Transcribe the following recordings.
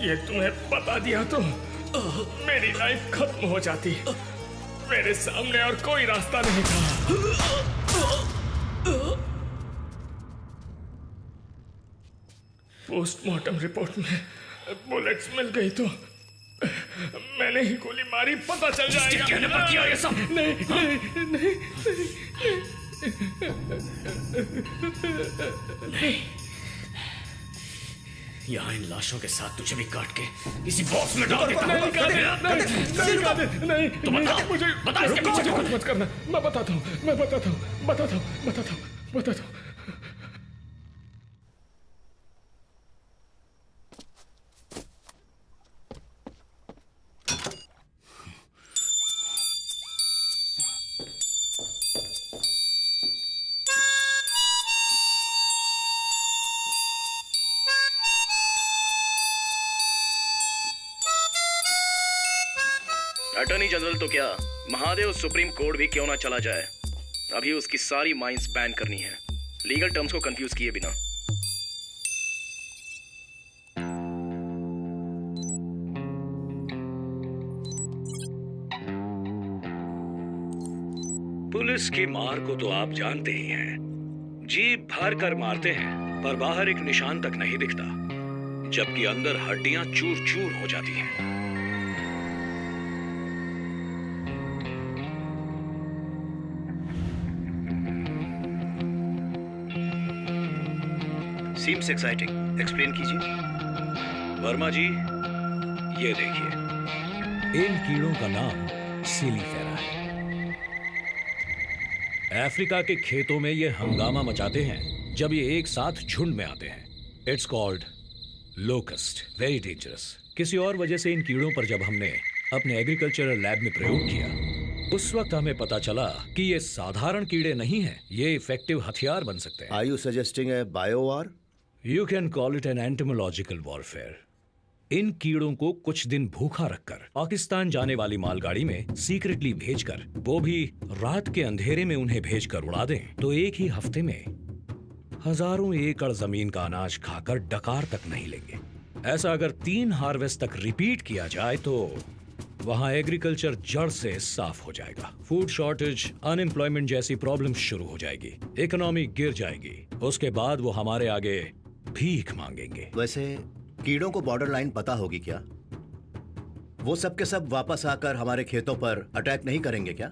ये तुम्हें बता दिया तो मेरी लाइफ खत्म हो जाती। मेरे सामने और कोई रास्ता नहीं था। पोस्टमार्टम रिपोर्ट में बुलेट्स मिल गई तो मैंने ही गोली मारी, पता चल जाएगा। कहने पर किया ये सब? नहीं नहीं नहीं नहीं, यहाँ इन लाशों के साथ तुझे भी काट के किसी बॉक्स में डाल देता हूँ। नहीं, तो बता, मुझे बता इसके पीछे कुछ मत करना। मैं बताता हूँ। अटॉर्नी जनरल तो क्या, महादेव सुप्रीम कोर्ट भी क्यों ना चला जाए, अभी उसकी सारी माइंस बैन करनी है, लीगल टर्म्स को कंफ्यूज किए बिना। पुलिस की मार को तो आप जानते ही हैं, जीप भर कर मारते हैं पर बाहर एक निशान तक नहीं दिखता, जबकि अंदर हड्डियां चूर चूर हो जाती हैं। Seems exciting. एक्सप्लेन कीजिए। वर्मा जी, ये देखिए, इन कीड़ों का नाम सिलीफेरा है। अफ्रीका के खेतों में ये हंगामा मचाते हैं जब ये एक साथ झुंड में आते हैं। It's called locust, very dangerous. किसी और वजह से इन कीड़ों पर जब हमने अपने एग्रीकल्चरल लैब में प्रयोग किया, उस वक्त हमें पता चला कि ये साधारण कीड़े नहीं हैं, ये इफेक्टिव हथियार बन सकते हैं। Are you suggesting a bio-war? You can call it an entomological warfare. इन कीड़ों को कुछ दिन भूखा रखकर पाकिस्तान जाने वाली मालगाड़ी में सीक्रेटली भेजकर, वो भी रात के अंधेरे में उन्हें भेजकर उड़ा दें, तो एक ही हफ्ते में हजारों एकड़ जमीन का अनाज खाकर डकार तक नहीं लेंगे। ऐसा अगर 3 हार्वेस्ट तक रिपीट किया जाए तो वहां एग्रीकल्चर जड़ से साफ हो जाएगा। फूड शॉर्टेज, अनएम्प्लॉयमेंट जैसी प्रॉब्लम शुरू हो जाएगी, इकोनॉमी गिर जाएगी, उसके बाद वो हमारे आगे भीख मांगेंगे। वैसे कीड़ों को बॉर्डर लाइन पता होगी क्या? वो सब के सब वापस आकर हमारे खेतों पर अटैक नहीं करेंगे क्या?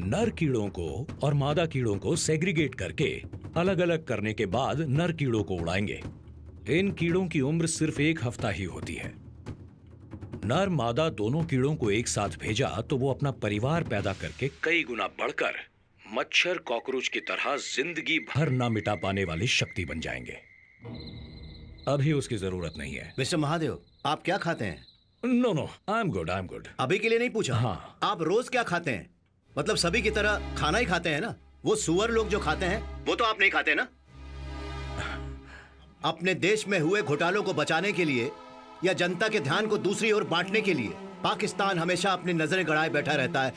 नर कीड़ों को और मादा कीड़ों को सेग्रीगेट करके अलग अलग करने के बाद नर कीड़ों को उड़ाएंगे। इन कीड़ों की उम्र सिर्फ 1 हफ्ता ही होती है। नर मादा दोनों कीड़ों को एक साथ भेजा तो वो अपना परिवार पैदा करके कई गुना बढ़कर मच्छर कॉकरोच की तरह जिंदगी भर ना मिटा पाने वाली शक्ति बन जाएंगे। अभी उसकी जरूरत नहीं है। मिस्टर महादेव, आप क्या खाते हैं? No, I am good. अभी के लिए नहीं पूछा। हाँ। आप रोज क्या खाते हैं? मतलब सभी की तरह खाना ही खाते हैं ना? वो सुअर लोग जो खाते हैं वो तो आप नहीं खाते ना? अपने देश में हुए घोटालों को बचाने के लिए या जनता के ध्यान को दूसरी ओर बांटने के लिए पाकिस्तान हमेशा अपनी नजरें गड़ाए बैठा रहता है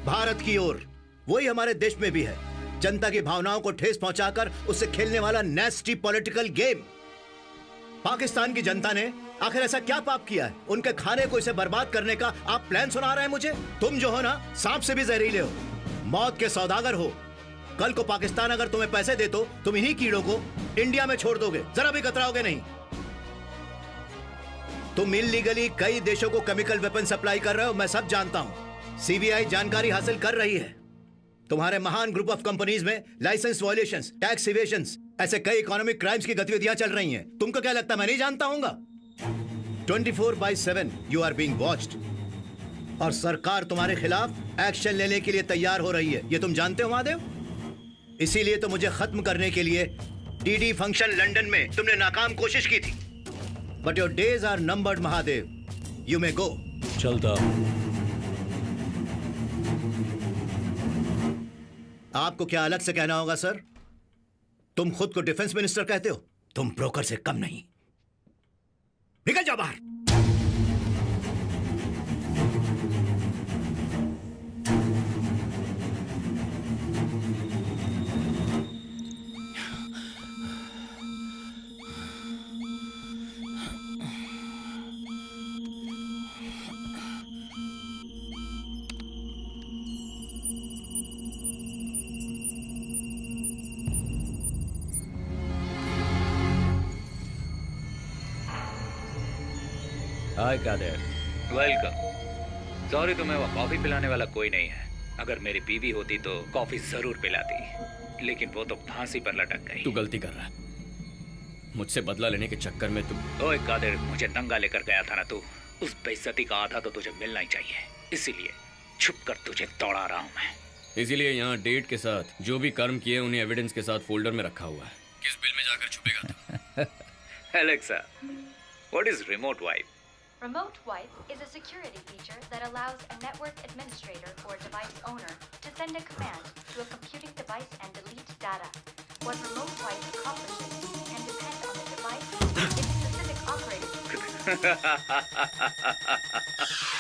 भारत की ओर। वही हमारे देश में भी है, जनता की भावनाओं को ठेस पहुंचाकर उससे खेलने वाला नेस्टी पॉलिटिकल गेम। पाकिस्तान की जनता ने आखिर ऐसा क्या पाप किया है उनके खाने को इसे बर्बाद करने का आप प्लान सुना रहे हैं मुझे? तुम जो हो ना, सांप से भी जहरीले हो, मौत के सौदागर हो। कल को पाकिस्तान अगर तुम्हें पैसे दे तो तुम इन्हीं कीड़ों को इंडिया में छोड़ दोगे, जरा भी कतराओगे नहीं। तुम इल्लीगली कई देशों को केमिकल वेपन सप्लाई कर रहे हो, मैं सब जानता हूं। सीबीआई जानकारी हासिल कर रही है। तुम्हारे महान ग्रुप ऑफ कंपनीज में लाइसेंस वायलेशंस, टैक्स इवेशंस, ऐसे कई इकोनॉमिक क्राइम्स की गतिविधियां चल रही हैं। तुमको क्या लगता है मैं नहीं जानता हूंगा? 24/7 यू आर बीइंग वॉच्ड और सरकार तुम्हारे खिलाफ एक्शन लेने के लिए तैयार हो रही है, ये तुम जानते हो महादेव? इसीलिए तो मुझे खत्म करने के लिए डीडी फंक्शन लंदन में तुमने नाकाम कोशिश की थी। But your days are numbered Mahadev, you may go. चलता। आपको क्या अलग से कहना होगा सर? तुम खुद को डिफेंस मिनिस्टर कहते हो, तुम ब्रोकर से कम नहीं। निकल जाओ बाहर। हाय कादिर। वेलकम। सॉरी, तुम्हें वो कॉफी पिलाने वाला कोई नहीं है। अगर मेरी बीवी होती तो कॉफी जरूर पिलाती, लेकिन वो तो फांसी पर लटक गई। तू गलती कर रहा है। मुझझसे बदला लेने के चक्कर में तू। ओए कादिर, मुझे दंगा लेकर गया था ना तू, उस बेइज्जती का आधा तो तुझे मिलना ही चाहिए, इसीलिए छुप कर तुझे दौड़ा रहा हूँ मैं। इसीलिए यहाँ डेट के साथ जो भी कर्म किए उन्हें एविडेंस के साथ फोल्डर में रखा हुआ है। किस बिल में जाकर छुपेगा तू? Alexa, what is remote wipe? Remote wipe is a security feature that allows a network administrator or device owner to send a command to a computing device and delete data. What remote wipe accomplishes can depend on the device and its specific operating.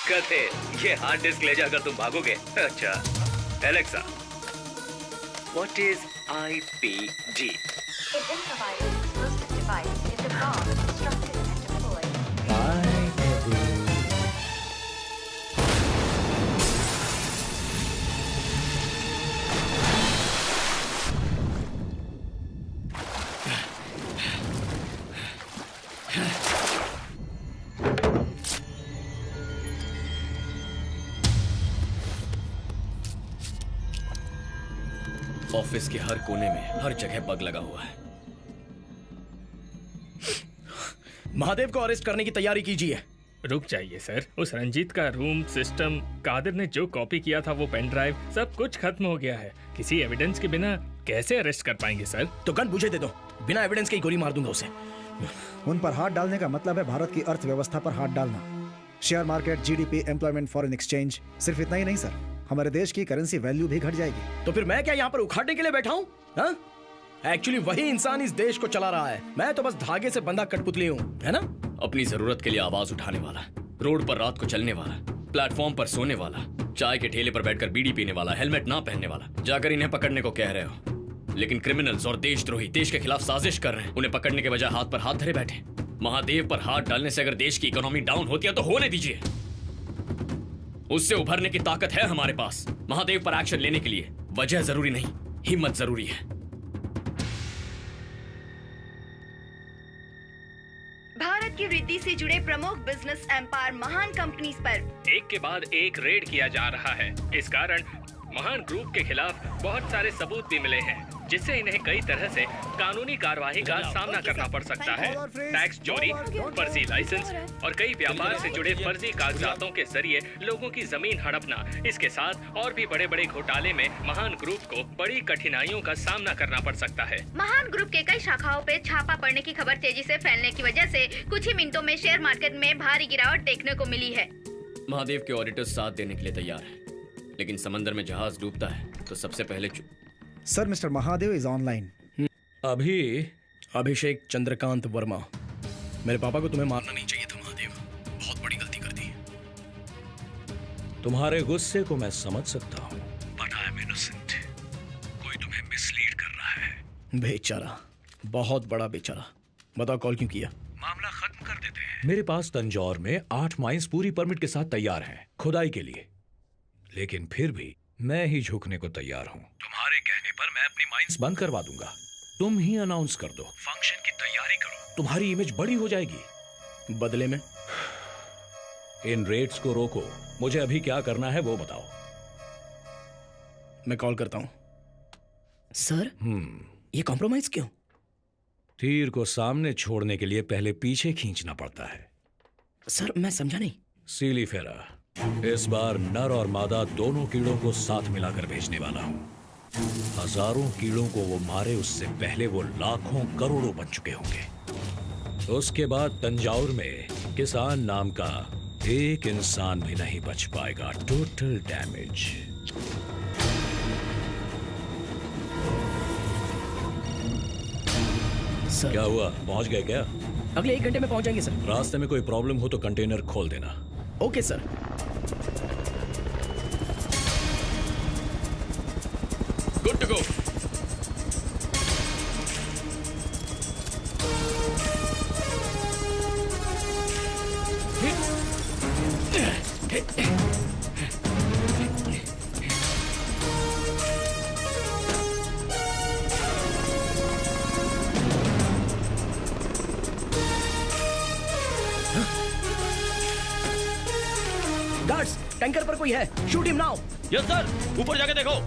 कहते ये hard disk ले जाकर तुम भागोगे? अच्छा, Alexa, what is IPG? It improvises explosive device is a bomb constructed and deployed. Office के हर कोने में हर जगह बग लगा हुआ है। महादेव को अरेस्ट करने की तैयारी कीजिए। रुक जाइए सर, उस रंजीत का रूम, सिस्टम, कादिर ने जो कॉपी किया था वो पेन ड्राइव, सब कुछ खत्म हो गया है। किसी एविडेंस के बिना कैसे अरेस्ट कर पाएंगे सर? तो गन मुझे दे दो, बिना एविडेंस के ही गोली मार दूंगा उसे। उन पर हाथ डालने का मतलब है भारत की अर्थव्यवस्था पर हाथ डालना। Share market, GDP, employment, foreign exchange, सिर्फ इतना ही नहीं सर, हमारे देश की करेंसी वैल्यू भी घट जाएगी। तो फिर मैं क्या यहाँ पर उखाड़ने के लिए बैठा हूँ? एक्चुअली वही इंसान इस देश को चला रहा है, मैं तो बस धागे से बंधा कठपुतली हूँ, है ना? अपनी जरूरत के लिए आवाज उठाने वाला, रोड पर रात को चलने वाला, प्लेटफॉर्म पर सोने वाला, चाय के ठेले पर बैठकर बीड़ी पीने वाला, हेलमेट ना पहनने वाला। जाकर इन्हें पकड़ने को कह रहे हो, लेकिन क्रिमिनल्स और देशद्रोही देश के खिलाफ साजिश कर रहे हैं। उन्हें पकड़ने के बजाय हाथ पर हाथ धरे बैठे। महादेव पर हाथ डालने से अगर देश की इकोनॉमी डाउन होती है तो होने दीजिए, उससे उभरने की ताकत है हमारे पास। महादेव पर एक्शन लेने के लिए वजह जरूरी नहीं, हिम्मत जरूरी है। भारत की वृद्धि से जुड़े प्रमुख बिजनेस एम्पायर महान कंपनीज पर एक के बाद एक रेड किया जा रहा है। इस कारण महान ग्रुप के खिलाफ बहुत सारे सबूत भी मिले हैं, जिससे इन्हें कई तरह से कानूनी कार्यवाही का सामना करना पड़ सकता है। टैक्स चोरी, फर्जी लाइसेंस और कई व्यापार से जुड़े फर्जी कागजातों के जरिए लोगों की जमीन हड़पना, इसके साथ और भी बड़े बड़े घोटाले में महान ग्रुप को बड़ी कठिनाइयों का सामना करना पड़ सकता है। महान ग्रुप के कई शाखाओं पे छापा पड़ने की खबर तेजी से फैलने की वजह से कुछ ही मिनटों में शेयर मार्केट में भारी गिरावट देखने को मिली है। महादेव के ऑडिटर्स साथ देने के लिए तैयार है, लेकिन समंदर में जहाज डूबता है तो सबसे पहले sir, mister Mahadev is online. अभी अभिषेक चंद्रकांत वर्मा, मेरे पापा को तुम्हें मारना नहीं चाहिए था महादेव, बहुत बड़ी गलती कर दी। तुम्हारे गुस्से को मैं समझ सकता हूँ, बट आई एम इनोसेंट। कोई तुम्हें मिसलीड कर रहा है। बेचारा, बहुत बड़ा बेचारा। बताओ कॉल क्यों किया? मामला खत्म कर देते हैं। मेरे पास तंजौर में 8 माइंस पूरी परमिट के साथ तैयार हैं खुदाई के लिए, लेकिन फिर भी मैं ही झुकने को तैयार हूँ। तुम्हारे कहने पर मैं अपनी माइंस बंद करवा दूंगा। तुम ही अनाउंस कर दो, फंक्शन की तैयारी करो, तुम्हारी इमेज बड़ी हो जाएगी। बदले में इन रेट्स को रोको। मुझे अभी क्या करना है वो बताओ। मैं कॉल करता हूँ। सर, ये कॉम्प्रोमाइज क्यों? तीर को सामने छोड़ने के लिए पहले पीछे खींचना पड़ता है। सर, मैं समझा नहीं। सीली फेरा, इस बार नर और मादा दोनों कीड़ों को साथ मिलाकर भेजने वाला हूं। हजारों कीड़ों को वो मारे उससे पहले वो लाखों करोड़ों बन चुके होंगे। उसके बाद तंजाउर में किसान नाम का एक इंसान भी नहीं बच पाएगा। Total damage. सर, क्या हुआ? पहुंच गए क्या? अगले 1 घंटे में पहुंच जाएंगे सर। रास्ते में कोई प्रॉब्लम हो तो कंटेनर खोल देना। Okay sir. Good to go. Guards, tanker पर कोई है, shoot him now. Yes sir, ऊपर जाके देखो।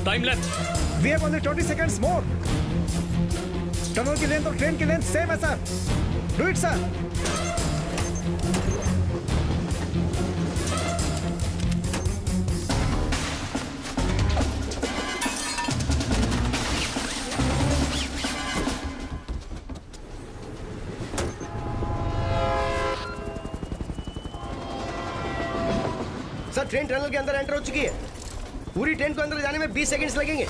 Time left. We have only 20 seconds more. Tunnel की लेंथ और ट्रेन की लेंथ सेम है sir. Do it sir. Sir train tunnel के अंदर एंटर हो चुकी है। पूरी ट्रेन को अंदर जाने में 20 सेकंड्स लगेंगे।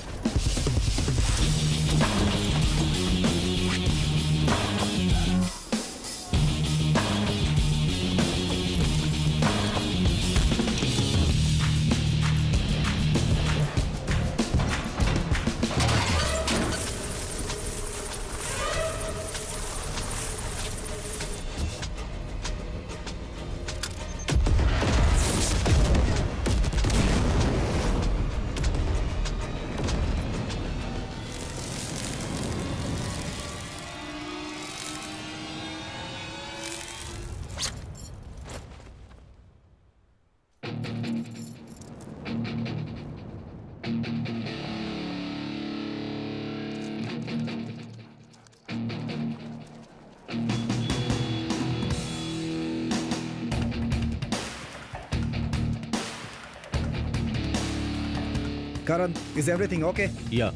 करण, इज एवरीथिंग ओके? या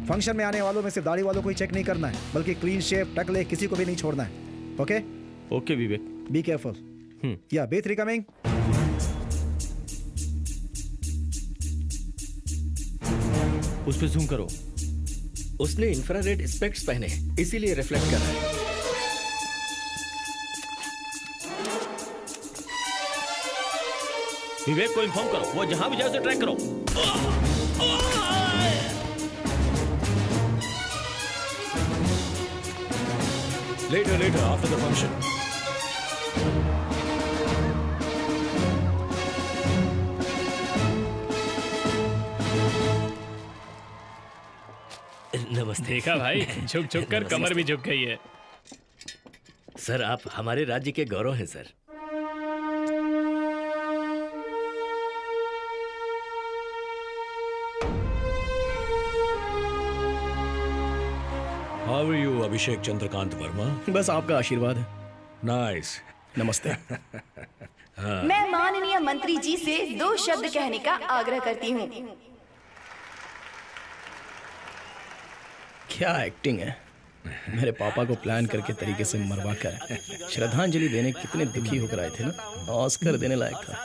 फंक्शन में आने वालों में सिर्फ दाढ़ी वालों को ही चेक नहीं करना है, बल्कि क्लीन शेप, टकले किसी को भी नहीं छोड़ना है। Okay? Okay Vivek. Be careful. या B3 कमिंग। उस पे जूम करो। उसने इंफ्रारेड स्पेक्ट्स पहने, इसीलिए रिफ्लेक्ट कर रहा है। विवेक को इन्फॉर्म करो, वो जहां भी जाए उसे ट्रैक करो। Later, after the function. नमस्ते। देखा भाई, झुक झुक कर कमर भी झुक गई है। सर, आप हमारे राज्य के गौरव हैं सर। How are you, अभिषेक चंद्रकांत वर्मा? बस आपका आशीर्वाद है। नाइस। नमस्ते। मैं माननीय मंत्री जी से 2 शब्द कहने का आग्रह करती हूँ। क्या एक्टिंग है। मेरे पापा को प्लान करके तरीके से मरवा कर श्रद्धांजलि देने कितने दुखी होकर आए थे ना। ऑस्कर देने लायक था।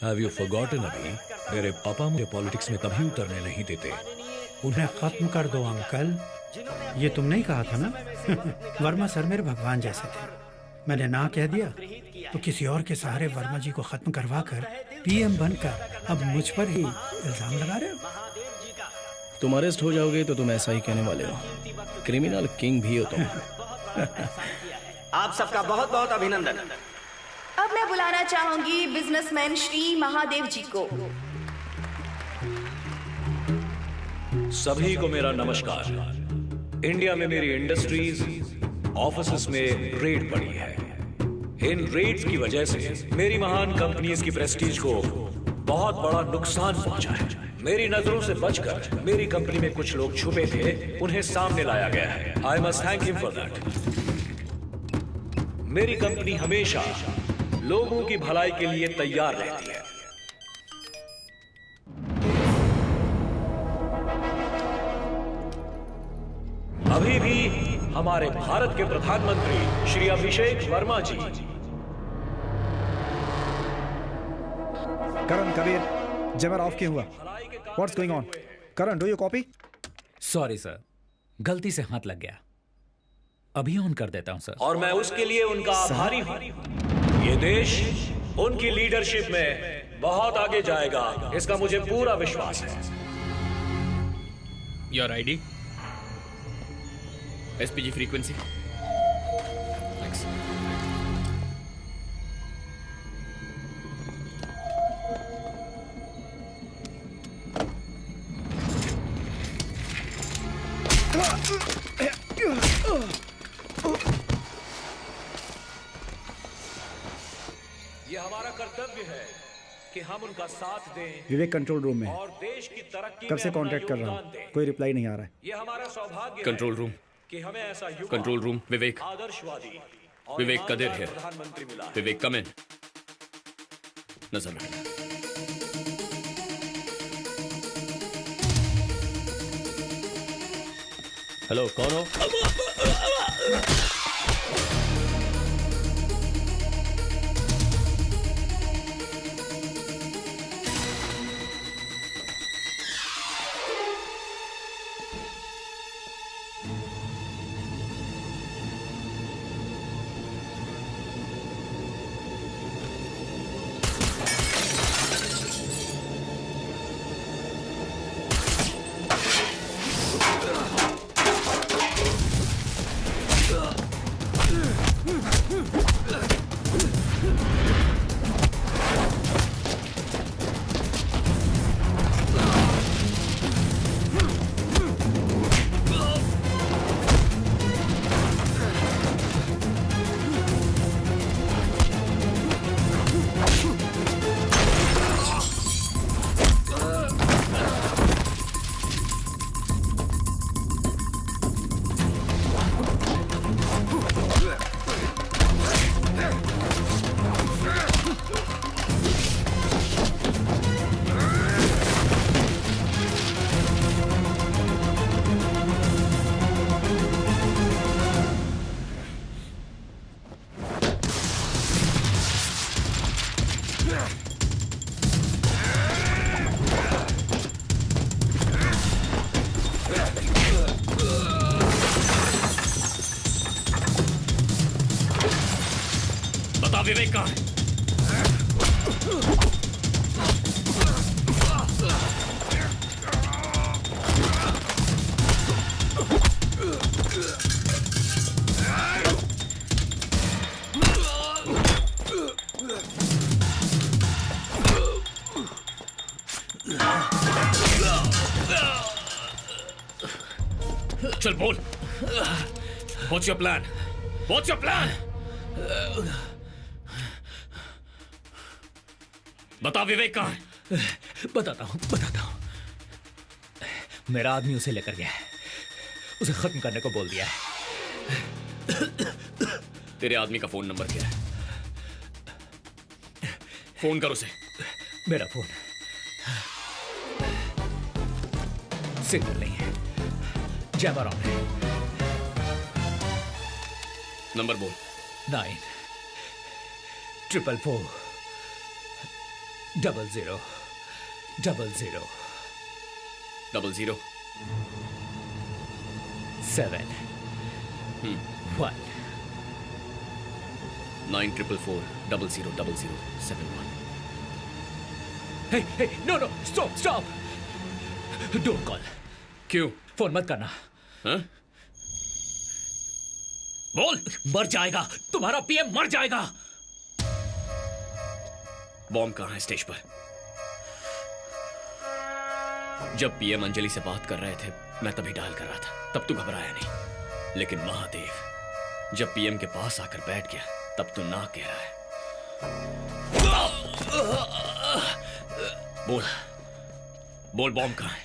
Have you forgotten अभी? मेरे पापा मुझे पॉलिटिक्स में कभी उतरने नहीं देते। उन्हें खत्म कर दो अंकल। ये तुमने ही कहा था ना। वर्मा सर मेरे भगवान जैसे थे। मैंने ना कह दिया तो किसी और के सहारे वर्मा जी को खत्म करवा कर PM बनकर अब मुझ पर ही इल्जाम लगा रहे हो। तुम अरेस्ट हो जाओगे तो तुम ऐसा ही कहने वाले हो। क्रिमिनल किंग भी हो तुम। आप सबका बहुत बहुत अभिनंदन। अब मैं बुलाना चाहूंगी बिजनेसमैन श्री महादेव जी को। सभी को मेरा नमस्कार। इंडिया में मेरी इंडस्ट्रीज, ऑफिसेस में रेड पड़ी है। इन रेड्स की वजह से मेरी महान कंपनीज की प्रेस्टीज को बहुत बड़ा नुकसान पहुंचा है। मेरी नजरों से बचकर मेरी कंपनी में कुछ लोग छुपे थे, उन्हें सामने लाया गया है। I must thank him for that. मेरी कंपनी हमेशा लोगों की भलाई के लिए तैयार रहती है। अभी भी हमारे भारत के प्रधानमंत्री श्री अभिषेक वर्मा जी। करण, कबीर, जमर ऑफ क्यों हुआ? What's going on? Karan, do you copy? Sorry sir, गलती से हाथ लग गया। अभी ऑन कर देता हूं सर। और मैं उसके लिए उनका आभारी हूं। ये देश उनकी लीडरशिप में बहुत आगे जाएगा, इसका मुझे पूरा विश्वास है। Your ID, SPG frequency. ये हमारा कर्तव्य है कि हम उनका साथ दें। विवेक कंट्रोल रूम में और देश की तरक्की कब से कांटेक्ट कर रहा हूं, कोई रिप्लाई नहीं आ रहा है। ये हमारा सौभाग्य कंट्रोल रूम, कि हमें ऐसा युवा, कंट्रोल रूम, विवेक, आदर्शवादी विवेक कदिर है। प्रधानमंत्री मिला। विवेक कम इन, नजर रखना। हेलो, कौन हो? विवेक कहाँ है? चल बोल, what's your plan? What's your plan? बता विवेक कहाँ है? बताता हूँ। मेरा आदमी उसे लेकर गया है, उसे खत्म करने को बोल दिया है। तेरे आदमी का फोन नंबर क्या है? फोन कर उसे। मेरा फोन सिग्नल नहीं है, जैमर ऑन है। नंबर बोल। 944400000 00 7 1 944400071। Hey, no, stop! Don't call. क्यों? फोन मत करना। हाँ? बोल। मर जाएगा, तुम्हारा पीएम मर जाएगा। बॉम्ब कहाँ है स्टेज पर? जब पीएम अंजलि से बात कर रहे थे मैं तभी डायल कर रहा था, तब तू घबराया नहीं। लेकिन महादेव जब पीएम के पास आकर बैठ गया तब तू ना कह रहा है। बोल बॉम्ब कहाँ है?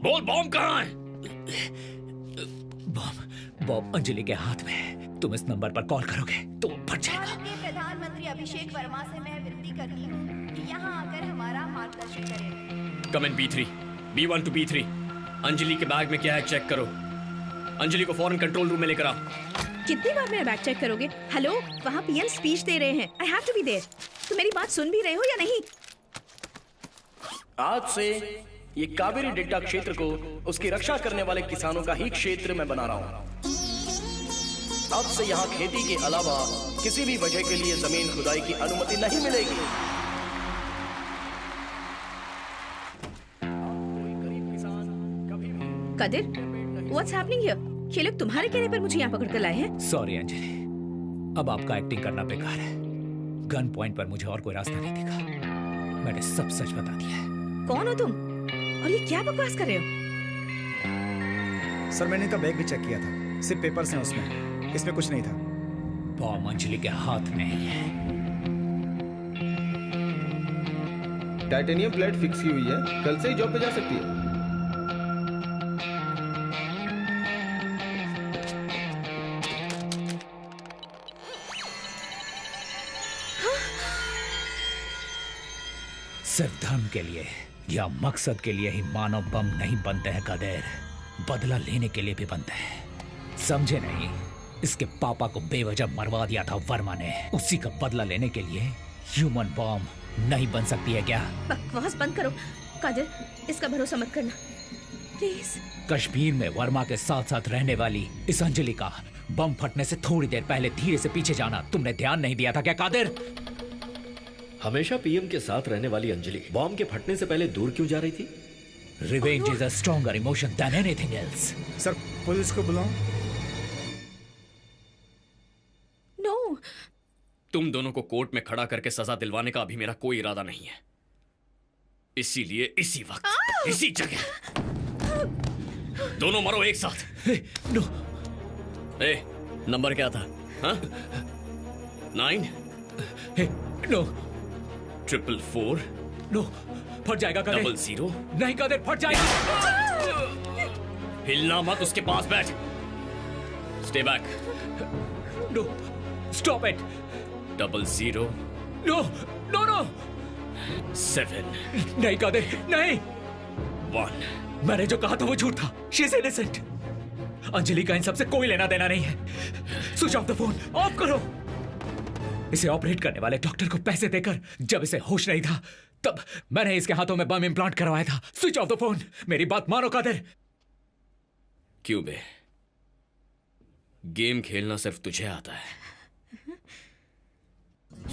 बोल बॉम्ब कहाँ है? बॉम्ब अंजलि के हाथ में है। तुम इस नंबर पर कॉल करोगे तो वो फट जाएगा। भारत के प्रधानमंत्री अभिषेक वर्मा से मैं विनती करती हूँ कि यहाँ आकर हमारा मार्गदर्शन करें। कम इन B3। B1 to B3। Anjali के बैग में क्या है चेक करो। अंजलि को फौरन कंट्रोल रूम में लेकर आओ। कितनी बार मेरा बैग चेक करोगे? हेलो, वहाँ पीएम स्पीच दे रहे हैं। I have to be there. तुम मेरी बात सुन भी रहे हो या नहीं? आज से ये कावेरी डेल्टा क्षेत्र को उसकी रक्षा करने वाले किसानों का ही क्षेत्र मैं बना रहा हूँ। अब से यहाँ खेती के अलावा किसी भी वजह के लिए जमीन खुदाई की अनुमति नहीं मिलेगी। Qadir, what's happening here? ये लोग तुम्हारे कहने पर मुझे यहाँ पकड़ कर लाए हैं। सॉरी अंजलि, अब आपका एक्टिंग करना बेकार है। गन पॉइंट पर मुझे और कोई रास्ता नहीं दिखा। मैंने सब सच बता दिया है। कौन हो तुम और ये क्या बकवास कर रहे हो? सर, मैंने इनका बैग भी चेक किया था, सिर्फ पेपर्स हैं उसमें, इसमें कुछ नहीं था। बॉम्ब अंजलि के हाथ में ही है। टाइटेनियम प्लेट फिक्स की हुई है, कल से ही जॉब पे जा सकती है। सिर्फ धर्म के लिए या मकसद के लिए ही मानव बम नहीं बनते हैं कदेर, बदला लेने के लिए भी बनते हैं। समझे नहीं? इसके पापा को बेवजह मरवा दिया था वर्मा ने, उसी का बदला लेने के लिए ह्यूमन बॉम्ब नहीं बन सकती है क्या? बकवास बंद करो कादिर, इसका भरोसा मत करना प्लीज। कश्मीर में वर्मा के साथ साथ रहने वाली इस अंजलि का बम फटने से थोड़ी देर पहले धीरे से पीछे जाना तुमने ध्यान नहीं दिया था क्या कादिर? हमेशा पीएम के साथ रहने वाली अंजलि बॉम्ब के फटने से पहले दूर क्यों जा रही थी? Revenge is a stronger emotion than anything else. Sir, police को बुलाओ। No. तुम दोनों को कोर्ट में खड़ा करके सजा दिलवाने का अभी मेरा कोई इरादा नहीं है। इसीलिए इसी वक्त, इसी जगह दोनों मरो एक साथ। नो। नंबर क्या था? हाँ? 9? नो। 444? नो, फट जाएगा कादिर। 00? नहीं कादिर, फट जाएगा। हिलना मत, उसके पास बैठ। Stay back. No, stop it. 00? No, no, no. 7? नहीं कादिर, नहीं। 1? मैंने जो कहा था वो झूठ था। She is innocent. अंजलि का इन सबसे कोई लेना देना नहीं है। Switch off the phone, of करो। इसे ऑपरेट करने वाले डॉक्टर को पैसे देकर जब इसे होश नहीं था तब मैंने इसके हाथों में बम इम्प्लांट करवाया था। Switch off the phone. मेरी बात मानो कादिर। क्यों बे? गेम खेलना सिर्फ तुझे आता है।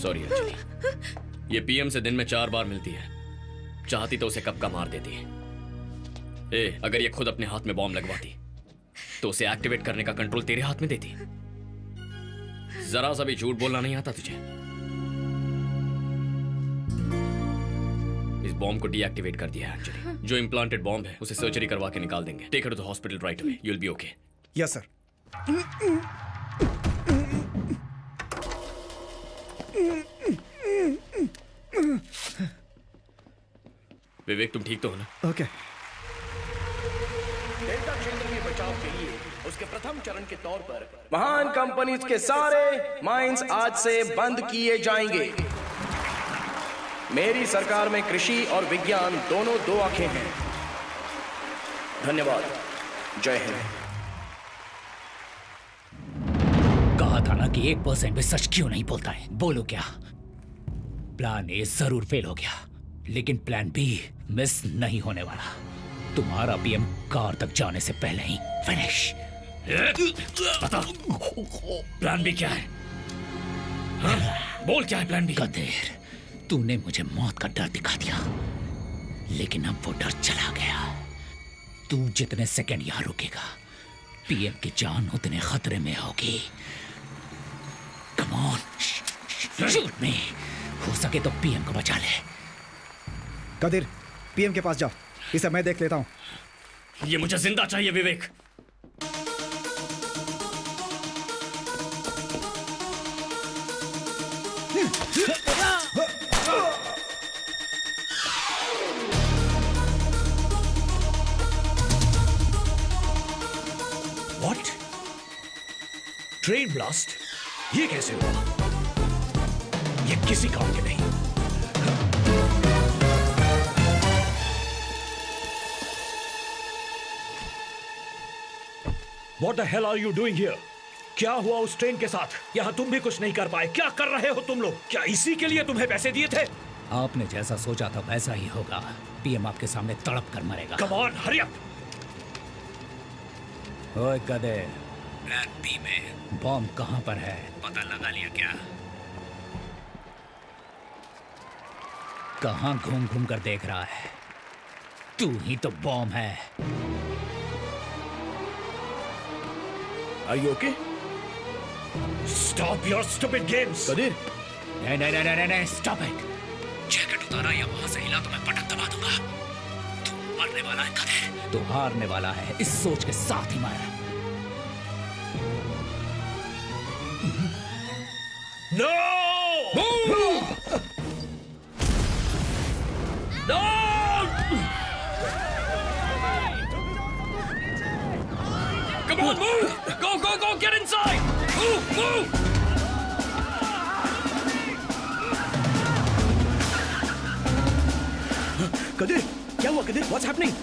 सॉरी अंजलि, ये पीएम से दिन में 4 बार मिलती है। चाहती तो उसे कब का मार देती है। अगर ये खुद अपने हाथ में बॉम्ब लगवाती तो उसे एक्टिवेट करने का कंट्रोल तेरे हाथ में देती। जरा सा भी झूठ बोलना नहीं आता तुझे। इस बॉम्ब को डीएक्टिवेट कर दिया है अंजलि। जो इम्प्लांटेड बॉम्ब है उसे सर्जरी करवा के निकाल देंगे। Take her to the hospital right away. You will be okay. Yes sir. Vivek, तुम ठीक तो हो ना? ओके। डेल्टा क्षेत्र में बचाव के लिए उसके प्रथम चरण के तौर पर महान कंपनीज के सारे माइंस आज से बंद किए जाएंगे। मेरी सरकार में कृषि और विज्ञान दोनों 2 आंखें हैं। धन्यवाद। जय हिंद। कहा था ना कि 1% भी सच क्यों नहीं बोलता है। बोलो क्या? प्लान ए जरूर फेल हो गया, लेकिन प्लान बी मिस नहीं होने वाला। तुम्हारा पीएम कार तक जाने से पहले ही फिनिश। बता, प्लान बी क्या है? हाँ? बोल क्या है प्लान बी? कदेर, तूने मुझे मौत का डर दिखा दिया, लेकिन अब वो डर चला गया। तू जितने सेकंड यहां रुकेगा, पीएम की जान उतने खतरे में होगी। कम ऑन, शूट मी। हो सके तो पीएम को बचा ले। कदिर, पीएम के पास जाओ, इसे मैं देख लेता हूं। ये मुझे जिंदा चाहिए विवेक। What? Train blast? ये कैसे हुआ? ये किसी काम के नहीं। What the hell are you doing here? क्या हुआ उस ट्रेन के साथ? यहाँ तुम भी कुछ नहीं कर पाए। क्या कर रहे हो तुम लोग? क्या इसी के लिए तुम्हें पैसे दिए थे? आपने जैसा सोचा था वैसा ही होगा। पीएम आपके सामने तड़प कर मरेगा। Come on, hurry up! ओए गधे, प्लान बी में बॉम्ब कहाँ पर है? पता लगा लिया क्या? कहाँ घूम घूम कर देख रहा है? तू ही तो बॉम्ब है। Are you okay? Stop your stupid games! Qadeer, नहीं, stop it! जैकेट उतारा या वहां से हिला तो मैं पटक दबा दूंगा। तू मरने वाला है गधे। तू हारने वाला है, इस सोच के साथ ही मर। No! Move! No! Come on, move! Go, get inside! Move! Qadeer, क्या हुआ कदीर? What's happening?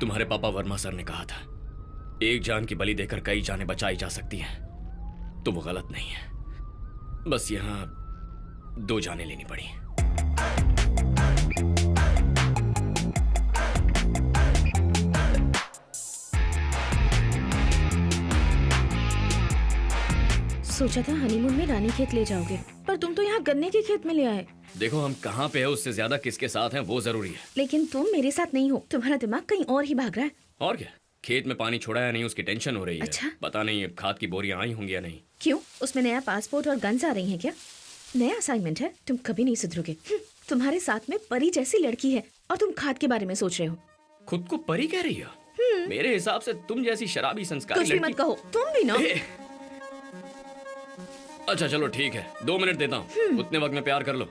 तुम्हारे पापा वर्मा सर ने कहा था, एक जान की बलि देकर कई जानें बचाई जा सकती हैं, तो वो गलत नहीं है। बस यहां 2 जानें लेनी पड़ी। सोचा था हनीमून में रानी खेत ले जाओगे, पर तुम तो यहाँ गन्ने के खेत में ले आए। देखो, हम कहाँ पे है उससे ज्यादा किसके साथ हैं वो जरूरी है। लेकिन तुम मेरे साथ नहीं हो, तुम्हारा दिमाग कहीं और ही भाग रहा है। और क्या, खेत में पानी छोड़ा या नहीं उसकी टेंशन हो रही है। अच्छा? पता नहीं खाद की बोरियां आई होंगी या नहीं। क्यों, उसमें नया पासपोर्ट और गन्स आ रही हैं क्या? नया असाइनमेंट है, तुम कभी नहीं सुधरोगे। तुम्हारे साथ में परी जैसी लड़की है और तुम खाद के बारे में सोच रहे हो। खुद को परी कह रही हो? मेरे हिसाब से तुम जैसी शराबी संस्कारी कुछ भी मत कहो, तुम भी ना। अच्छा चलो ठीक है, 2 मिनट देता हूँ, उतने वक्त में प्यार कर लो।